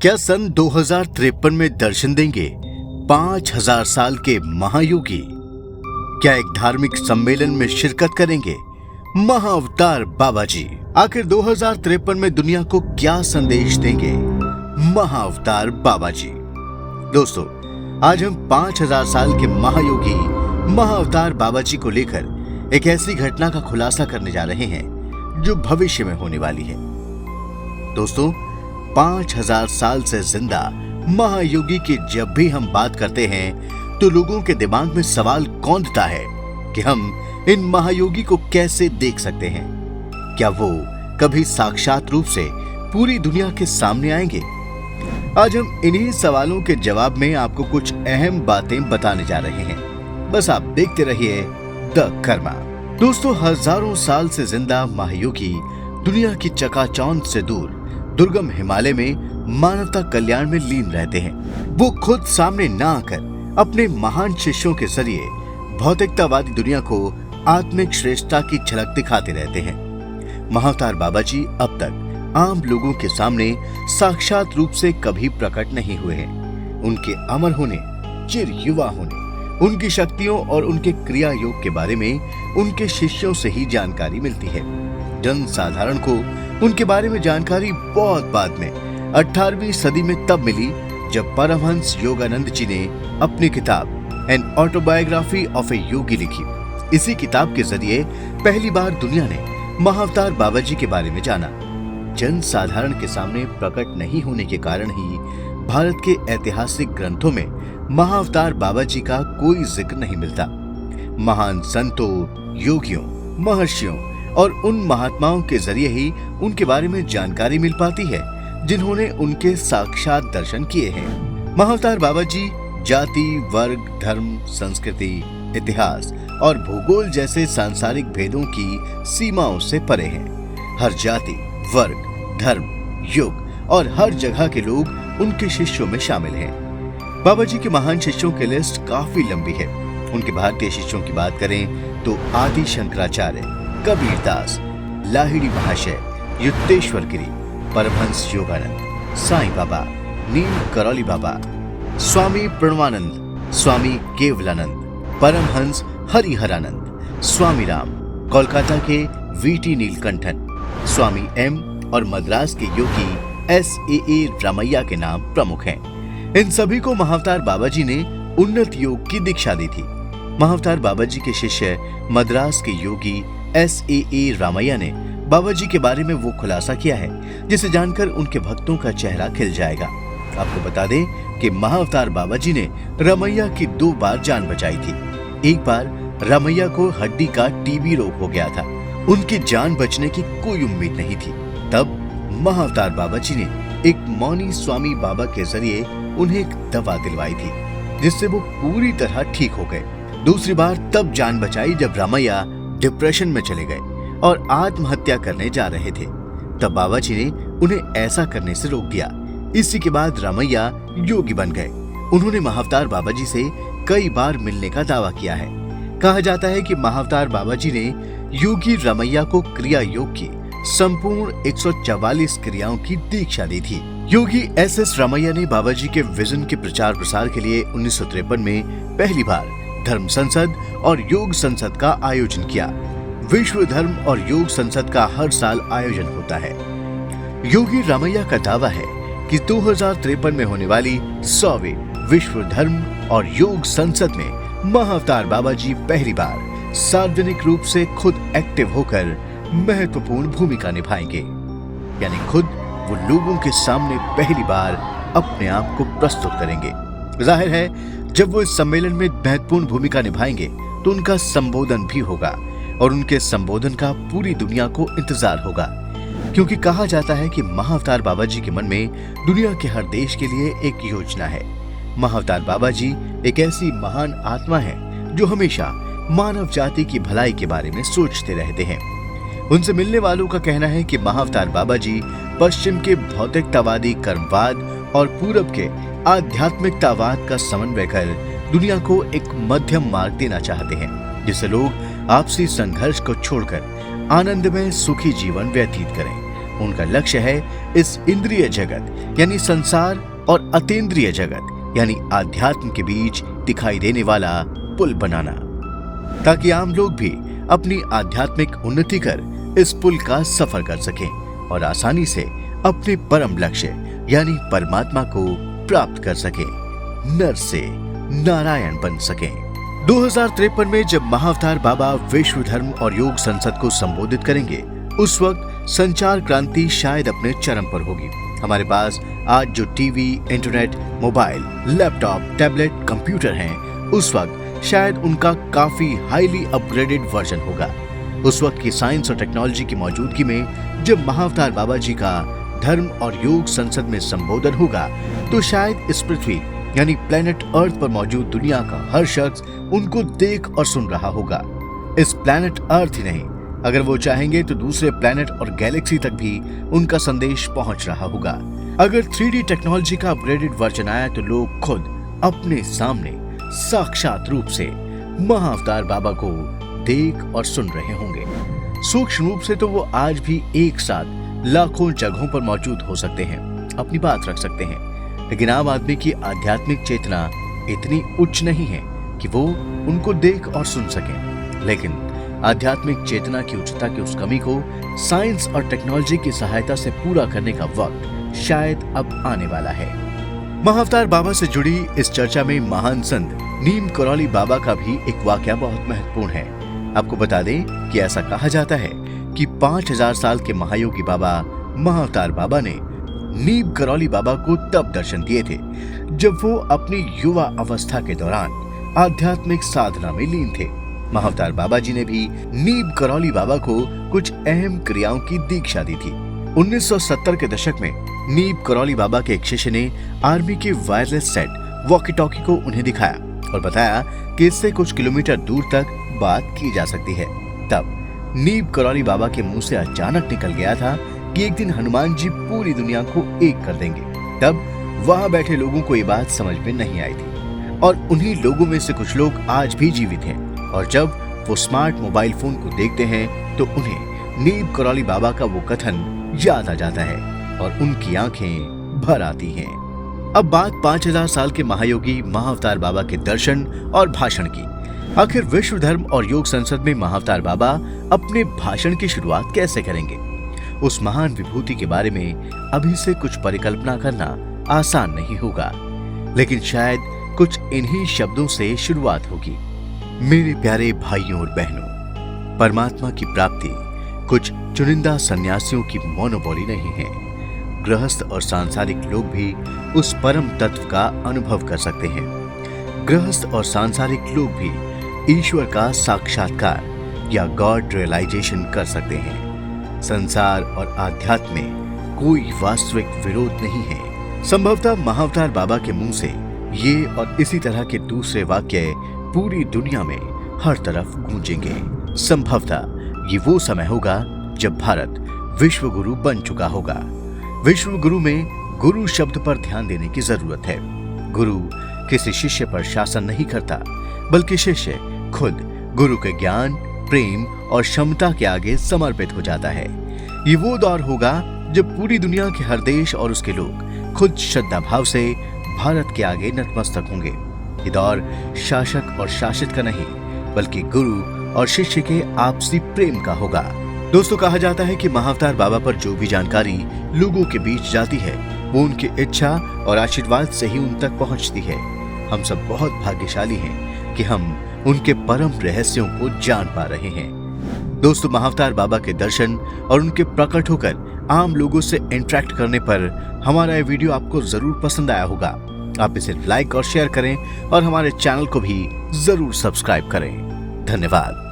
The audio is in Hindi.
क्या सन 2053 में दर्शन देंगे 5000 साल के महायोगी? क्या एक धार्मिक सम्मेलन में शिरकत करेंगे महाअवतार बाबा जी? आखिर 2053 में दुनिया को क्या संदेश देंगे महाअवतार बाबा जी? दोस्तों, आज हम 5000 साल के महायोगी महाअवतार बाबा जी को लेकर एक ऐसी घटना का खुलासा करने जा रहे हैं जो भविष्य में होने वाली है। दोस्तों, 5000 साल से जिंदा महायोगी की जब भी हम बात करते हैं तो लोगों के दिमाग में सवाल कौंधता है कि हम इन महायोगी को कैसे देख सकते हैं। क्या वो कभी साक्षात रूप से पूरी दुनिया के सामने आएंगे? आज हम इन्हीं सवालों के जवाब में आपको कुछ अहम बातें बताने जा रहे हैं। बस आप देखते रहिए द कर्मा। दोस्तों, हजारों साल से जिंदा महायोगी दुनिया की चकाचौंध से दूर दुर्गम हिमालय में मानवता कल्याण में लीन रहते हैं। वो खुद सामने न आकर अपने महान शिष्यों के जरिए भौतिकतावादी दुनिया को आत्मिक श्रेष्ठता की झलक दिखाते रहते हैं। महाअवतार बाबा जी अब तक आम लोगों के सामने साक्षात रूप से कभी प्रकट नहीं हुए हैं। उनके अमर होने, चिर युवा होने, उनकी शक्तियों और उनके क्रिया योग के बारे में उनके शिष्यों से ही जानकारी मिलती है। जन साधारण को उनके बारे में जानकारी बहुत बाद में 18वीं सदी में तब मिली जब परमहंस योगानंद जी ने अपनी किताब एन ऑटोबायोग्राफी ऑफ ए योगी लिखी। इसी किताब के जरिए पहली बार दुनिया ने महाअवतार बाबा जी के बारे में जाना। जन साधारण के सामने प्रकट नहीं होने के कारण ही भारत के ऐतिहासिक ग्रंथों में महाअवतार बाबा जी का कोई जिक्र नहीं मिलता। महान संतों, योगियों, महर्षियों और उन महात्माओं के जरिए ही उनके बारे में जानकारी मिल पाती है जिन्होंने उनके साक्षात दर्शन किए हैं। महाअवतार बाबा जी जाति, वर्ग, धर्म, संस्कृति, इतिहास और भूगोल जैसे सांसारिक भेदों की सीमाओं से परे हैं। हर जाति, वर्ग, धर्म, युग और हर जगह के लोग उनके शिष्यों में शामिल हैं। बाबा जी के महान शिष्यों की लिस्ट काफी लंबी है। उनके भारतीय शिष्यों की बात करें तो आदि शंकराचार्य, कबीरदास, लाहिड़ी महाशय, युक्तेश्वर गिरी, परमहंस योगानंद, साईं बाबा, नील करौली बाबा, स्वामी प्रणवानंद, स्वामी केवलानंद, परमहंस हरिहरानंद, स्वामी राम, कोलकाता के वीटी नीलकंठन, स्वामी एम और मद्रास के योगी एस.ए.ए. रामैया के नाम प्रमुख हैं। इन सभी को महाअवतार बाबा जी ने उन्नत योग की दीक्षा दी थी। महाअवतार बाबा जी के शिष्य मद्रास के योगी एस.ए.ए. रामैया ने बाबा जी के बारे में वो खुलासा किया है जिसे जानकर उनके भक्तों का चेहरा खिल जाएगा। आपको बता दें कि महाअवतार बाबा जी ने रामैया की 2 बार जान बचाई थी। एक बार रामैया को हड्डी का टीबी रोग हो गया था। उनकी जान बचने की कोई उम्मीद नहीं थी। तब महाअवतार बाबा जी ने एक मौनी स्वामी बाबा के जरिए उन्हें एक दवा दिलवाई थी जिससे वो पूरी तरह ठीक हो गए। दूसरी बार तब जान बचाई जब रामैया डिप्रेशन में चले गए और आत्महत्या करने जा रहे थे। तब बाबा जी ने उन्हें ऐसा करने से रोक दिया। इसी के बाद रामैया योगी बन गए। उन्होंने महाअवतार बाबा जी से कई बार मिलने का दावा किया है। कहा जाता है कि महाअवतार बाबा जी ने योगी रामैया को क्रिया योग की संपूर्ण 144 क्रियाओं की दीक्षा दी थी। योगी एस.एस. रामैया ने बाबा जी के विजन के प्रचार प्रसार के लिए 1953 में पहली बार धर्म संसद और योग संसद का आयोजन किया। विश्व धर्म और योग संसद का हर साल आयोजन होता है। योगी रामैया का दावा है कि 2053 में होने वाली 100वीं विश्व धर्म और योग संसद में महाअवतार बाबा जी पहली बार सार्वजनिक रूप से खुद एक्टिव होकर महत्वपूर्ण भूमिका निभाएंगे। यानी खुद वो लोगों के सामने पहली बार अपने आप को प्रस्तुत करेंगे। जाहिर है, जब वो इस सम्मेलन में महत्वपूर्ण भूमिका निभाएंगे तो उनका संबोधन भी होगा और उनके संबोधन का पूरी दुनिया को इंतजार होगा, क्योंकि कहा जाता है कि महाअवतार बाबा जी के मन में दुनिया के हर देश के लिए एक योजना है। महाअवतार बाबा जी एक ऐसी महान आत्मा है जो हमेशा मानव जाति की भलाई के बारे में सोचते रहते हैं। उनसे मिलने वालों का कहना है कि महाअवतार बाबा जी पश्चिम के भौतिकतावादी कर्मवाद और पूरब के आध्यात्मिकतावाद का समन्वय कर दुनिया को एक मध्यम मार्ग देना चाहते हैं, जिससे लोग आपसी संघर्ष को छोड़कर आनंदमय सुखी जीवन व्यतीत करें। उनका लक्ष्य है इस इंद्रिय जगत यानी संसार और अतीन्द्रिय जगत यानी आध्यात्म के बीच दिखाई देने वाला पुल बनाना, ताकि आम लोग भी अपनी आध्यात्मिक उन्नति कर इस पुल का सफर कर सकें और आसानी से अपने परम लक्ष्य यानी परमात्मा को प्राप्त कर सकें, नर से नारायण बन सकें। 2053 में जब महाअवतार बाबा विश्व धर्म और योग संसद को संबोधित करेंगे, उस वक्त संचार क्रांति शायद अपने चरम पर होगी। हमारे पास आज जो TV, internet, mobile, laptop, tablet, computer हैं, उस वक्त शायद उनका काफी हाईली अपग्रेडेड वर्जन होगा। उस वक्त की साइंस और टेक्नोलॉजी की मौजूदगी में जब महाअवतार बाबा जी का धर्म और योग संसद में संबोधन होगा, तो शायद इस पृथ्वी यानी प्लेनेट अर्थ पर मौजूद दुनिया का हर शख्स उनको देख और सुन रहा होगा। इस प्लेनेट अर्थ ही नहीं, अगर वो चाहेंगे तो दूसरे प्लेनेट और गैलेक्सी तक भी उनका संदेश पहुंच रहा होगा। अगर 3D टेक्नोलॉजी का अपग्रेडेड वर्जन आया तो लोग खुद अपने सामने साक्षात रूप से महाअवतार बाबा को देख और सुन रहे होंगे। सूक्ष्म रूप से तो वो आज भी एक साथ लाखों जगहों पर मौजूद हो सकते हैं, अपनी बात रख सकते हैं, लेकिन आम आदमी की आध्यात्मिक चेतना इतनी उच्च नहीं है कि वो उनको देख और सुन सके। लेकिन आध्यात्मिक चेतना की उच्चता की उस कमी को साइंस और टेक्नोलॉजी की सहायता से पूरा करने का वक्त शायद अब आने वाला है। महाअवतार बाबा से जुड़ी इस चर्चा में महान संत नीम करौली बाबा का भी एक वाकया बहुत महत्वपूर्ण है। आपको बता दें कि ऐसा कहा जाता है कि 5000 साल के महायोगी बाबा महाअवतार बाबा ने नीम करौली बाबा को तब दर्शन दिए थे जब वो अपनी युवा अवस्था के दौरान आध्यात्मिक साधना में लीन थे। महाअवतार बाबा जी ने भी नीम करौली बाबा को कुछ अहम क्रियाओं की दीक्षा दी थी। 1970 के दशक में नीम करौली बाबा के एक शिष्य ने आर्मी के वायरलेस सेट वॉकी टॉकी को उन्हें दिखाया और बताया कि इससे कुछ किलोमीटर दूर तक बात की जा सकती है। तब नीम करौली बाबा के मुंह से अचानक निकल गया था कि एक दिन हनुमान जी पूरी दुनिया को एक कर देंगे। तब वहां बैठे लोगों को ये बात समझ में नहीं आई थी और उन्हीं लोगों में से कुछ लोग आज भी जीवित हैं और जब वो स्मार्ट मोबाइल फोन को देखते हैं तो उन्हें नीम करौली बाबा का वो कथन याद आ जाता है और उनकी आंखें भर आती हैं। अब बात 5000 साल के महायोगी महाअवतार बाबा के दर्शन और भाषण की। आखिर विश्व धर्म और योग संसद में महाअवतार बाबा अपने भाषण की शुरुआत कैसे करेंगे? उस महान विभूति के बारे में अभी से कुछ परिकल्पना करना आसान नहीं होगा, लेकिन शायद कुछ इन्हीं शब्दों से शुरुआत होगी। मेरे प्यारे भाइयों और बहनों, परमात्मा की प्राप्ति कुछ चुनिंदा सन्यासियों की मोनोपोली नहीं है। गृहस्थ और सांसारिक लोग भी उस परम तत्व का अनुभव कर सकते हैं। गृहस्थ और सांसारिक लोग भी ईश्वर का साक्षात्कार या गॉड रियलाइजेशन कर सकते हैं। संसार और आध्यात्म में कोई वास्तविक विरोध नहीं है। संभवतः महाअवतार बाबा के मुंह से ये और इसी तरह के दूसरे वाक्य पूरी दुनिया में हर तरफ गूंजेंगे। संभवतः ये वो समय होगा जब भारत विश्व गुरु बन चुका होगा। विश्व गुरु में गुरु शब्द पर ध्यान देने की जरूरत है। गुरु किसी शिष्य पर शासन नहीं करता, बल्कि शिष्य खुद गुरु के ज्ञान, प्रेम और क्षमता के आगे समर्पित हो जाता है। ये वो दौर होगा जब पूरी दुनिया के हर देश और उसके लोग खुद श्रद्धा भाव से भारत के आगे नतमस्तक होंगे। ये दौर शासक और शासित का नहीं, बल्कि गुरु और शिष्य के आपसी प्रेम का होगा। दोस्तों, कहा जाता है कि महाअवतार बाबा पर जो भी जानकारी लोगों के बीच जाती है वो उनकी इच्छा और आशीर्वाद से ही उन तक पहुंचती है। हम सब बहुत भाग्यशाली हैं कि हम उनके परम रहस्यों को जान पा रहे हैं। दोस्तों, महाअवतार बाबा के दर्शन और उनके प्रकट होकर आम लोगों से इंटरेक्ट करने पर हमारा ये वीडियो आपको जरूर पसंद आया होगा। आप इसे लाइक और शेयर करें और हमारे चैनल को भी जरूर सब्सक्राइब करें। धन्यवाद।